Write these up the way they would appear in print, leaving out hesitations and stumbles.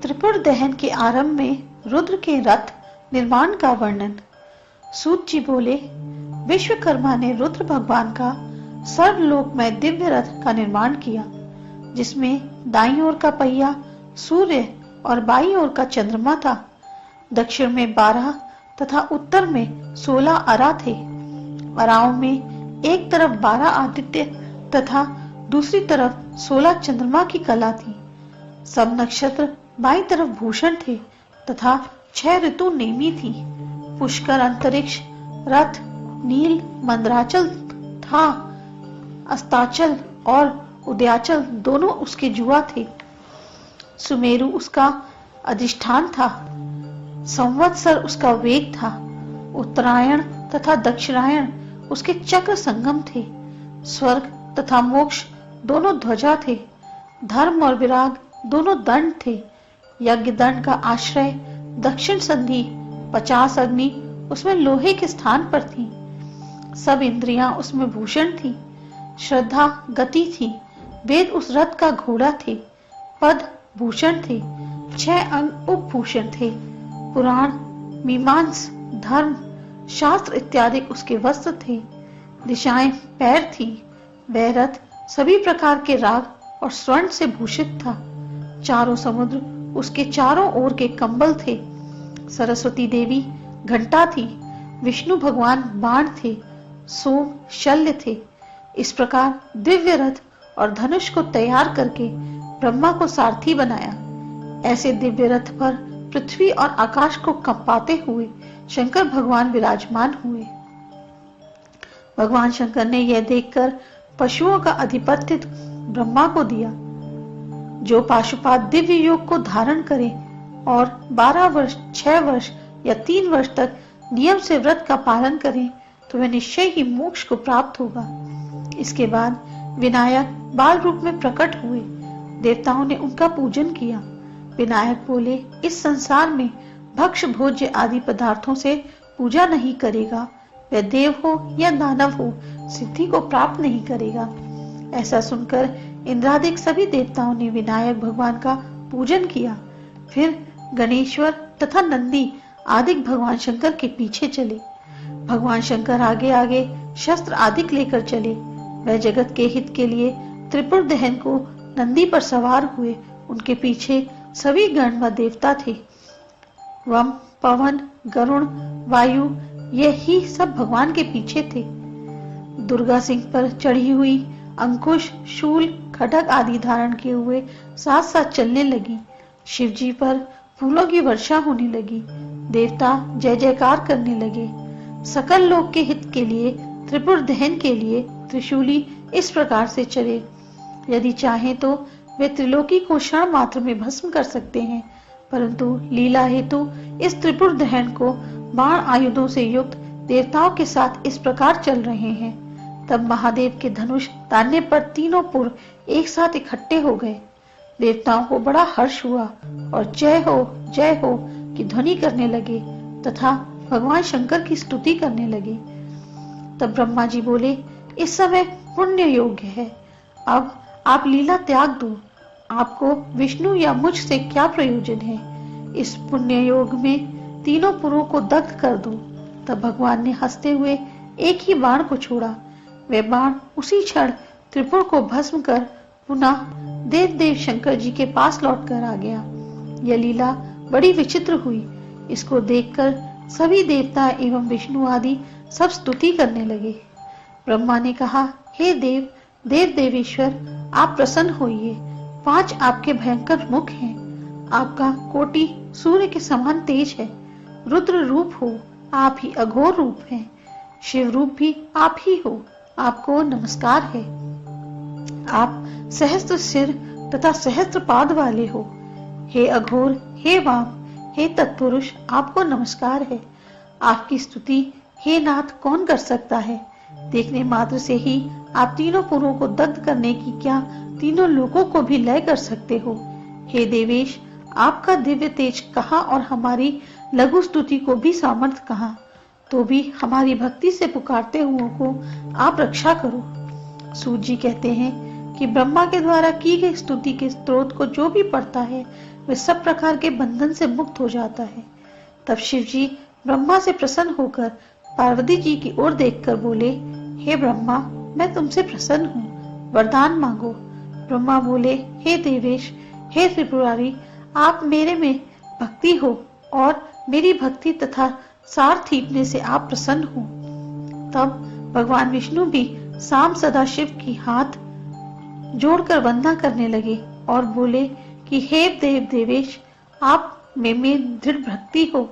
त्रिपुर दहन के आरंभ में रुद्र के रथ निर्माण का वर्णन। सूत जी बोले, विश्वकर्मा ने रुद्र भगवान का सर्वलोकमय दिव्य रथ का निर्माण किया, जिसमें दाईं ओर का पहिया सूर्य और बाईं ओर का चंद्रमा था। दक्षिण में 12 तथा उत्तर में 16 अरा थे। अराओं में एक तरफ 12 आदित्य तथा दूसरी तरफ 16 चंद्रमा की कला थी। सब नक्षत्र बाईं तरफ भूषण थे तथा 6 ऋतु नेमी थी। पुष्कर अंतरिक्ष, रथ, नील, मंदराचल था। अस्ताचल और उदयाचल दोनों उसके जुआ थे। सुमेरु उसका अधिष्ठान था। संवत्सर उसका वेग था। उत्तरायण तथा दक्षिणायण उसके चक्र संगम थे। स्वर्ग तथा मोक्ष दोनों ध्वजा थे। धर्म और विराग दोनों दंड थे। यज्ञ दंड का आश्रय दक्षिण संधि, 50 अग्नि उसमें लोहे के स्थान पर थी। सब इंद्रियां उसमें भूषण थी। श्रद्धा गति थी। वेद उस रथ का घोड़ा थे। पद भूषण थे। 6 अंग उपभूषण थे। पुराण, मीमांस, धर्म, शास्त्र इत्यादि उसके वस्त्र थे। दिशाएं पैर थी। वह रथ सभी प्रकार के राग और स्वर्ण से भूषित था। चारों समुद्र उसके चारों ओर के कंबल थे। सरस्वती देवी घंटा थी। विष्णु भगवान बाण थे। सोम शल्य थे। इस प्रकार दिव्य रथ और धनुष को तैयार करके ब्रह्मा को सारथी बनाया। ऐसे दिव्य रथ पर पृथ्वी और आकाश को कंपाते हुए शंकर भगवान विराजमान हुए। भगवान शंकर ने यह देखकर पशुओं का आधिपत्य ब्रह्मा को दिया। जो पाशुपात दिव्य योग को धारण करे और 12 वर्ष, 6 वर्ष या 3 वर्ष तक नियम से व्रत का पालन करें तो वह निश्चय ही मोक्ष को प्राप्त होगा। इसके बाद विनायक बाल रूप में प्रकट हुए। देवताओं ने उनका पूजन किया। विनायक बोले, इस संसार में भक्ष भोज्य आदि पदार्थों से पूजा नहीं करेगा, वह देव हो या दानव हो, सिद्धि को प्राप्त नहीं करेगा। ऐसा सुनकर इंद्रादिक सभी देवताओं ने विनायक भगवान का पूजन किया। फिर गणेश्वर तथा नंदी आदि भगवान शंकर के पीछे चले। भगवान शंकर आगे आगे शस्त्र आदि लेकर चले। वह जगत के हित के लिए त्रिपुर दहन को नंदी पर सवार हुए। उनके पीछे सभी गण व देवता थे। वम, पवन, गरुण, वायु ये ही सब भगवान के पीछे थे। दुर्गा सिंह पर चढ़ी हुई अंकुश, शूल, खड्ग आदि धारण किए हुए साथ साथ चलने लगी। शिवजी पर फूलों की वर्षा होने लगी। देवता जय जयकार करने लगे। सकल लोक के हित के लिए, त्रिपुर दहन के लिए त्रिशूली इस प्रकार से चले। यदि चाहे तो वे त्रिलोकी को क्षण मात्र में भस्म कर सकते हैं, परंतु लीला हेतु इस त्रिपुर दहन को बाण आयुधों से युक्त देवताओं के साथ इस प्रकार चल रहे हैं। तब महादेव के धनुष तानने पर तीनों पुर एक साथ इकट्ठे हो गए। देवताओं को बड़ा हर्ष हुआ और जय हो की ध्वनि करने लगे तथा भगवान शंकर की स्तुति करने लगे। तब ब्रह्मा जी बोले, इस समय पुण्य योग्य है। अब आप लीला त्याग दो। आपको विष्णु या मुझ से क्या प्रयोजन है। इस पुण्य योग में तीनों पुरों को दग्ध कर दो। तब भगवान ने हंसते हुए एक ही बाण को छोड़ा। वह बाण उसी क्षण त्रिपुर को भस्म कर पुनः देव शंकर जी के पास लौटकर आ गया। यह लीला बड़ी विचित्र हुई। इसको देखकर सभी देवता एवं विष्णु आदि सब स्तुति करने लगे। ब्रह्मा ने कहा, हे देव देवेश्वर, आप प्रसन्न होइए। 5 आपके भयंकर मुख हैं। आपका कोटि सूर्य के समान तेज है। रुद्र रूप हो, आप ही अघोर रूप हैं। शिव रूप भी आप ही हो, आपको नमस्कार है। आप सहस्त्र सिर तथा सहस्त्र पाद वाले हो। हे अघोर, हे वाम, हे तत्पुरुष, आपको नमस्कार है। आपकी स्तुति हे नाथ कौन कर सकता है। देखने मात्र से ही आप तीनों पुरों को दग्ध करने की क्या तीनों लोगों को भी लय कर सकते हो। हे देवेश, आपका दिव्य तेज कहाँ और हमारी लघु स्तुति को भी सामर्थ्य कहाँ। तो भी हमारी भक्ति से पुकारते हुओं को आप रक्षा करो। सूत जी कहते हैं, कि ब्रह्मा के द्वारा की गई स्तुति के स्त्रोत को जो भी पढ़ता है वे सब प्रकार के बंधन से मुक्त हो जाता है। तब शिव जी ब्रह्मा से प्रसन्न होकर पार्वती जी की ओर देखकर बोले, हे ब्रह्मा, मैं तुमसे प्रसन्न हूँ, वरदान मांगो। ब्रह्मा बोले, हे देवेश, हे त्रिपुरारी, आप मेरे में भक्ति हो और मेरी भक्ति तथा सार थीपने से आप प्रसन्न हो। तब भगवान विष्णु भी साम सदाशिव की हाथ जोड़कर वंदना करने लगे और बोले कि हे देवेश, आप में दृढ़ भक्ति हो,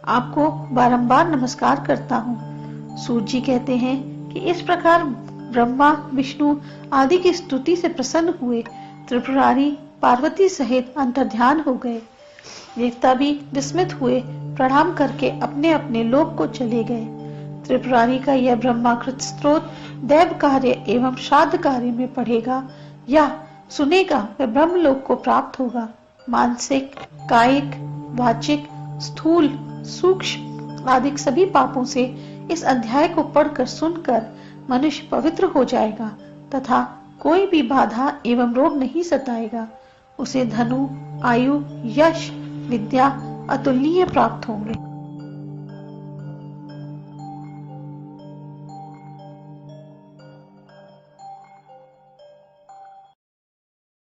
आपको बारंबार नमस्कार करता हूँ। सूत जी कहते हैं कि इस प्रकार ब्रह्मा विष्णु आदि की स्तुति से प्रसन्न हुए त्रिपुरारी पार्वती सहित अंतर्ध्यान हो गए। देवता भी विस्मित हुए, प्रणाम करके अपने अपने लोक को चले गए। त्रिपुरारी का यह ब्रह्माकृत स्तोत्र दैव कार्य एवं श्राद्ध कार्य में पढ़ेगा या सुनेगा वह ब्रह्मलोक को प्राप्त होगा। मानसिक, कायिक, वाचिक, स्थूल, सूक्ष्म आदि सभी पापों से इस अध्याय को पढ़कर सुनकर मनुष्य पवित्र हो जाएगा तथा कोई भी बाधा एवं रोग नहीं सताएगा। उसे धनु, आयु, यश, विद्या अतुलनीय प्राप्त होंगे।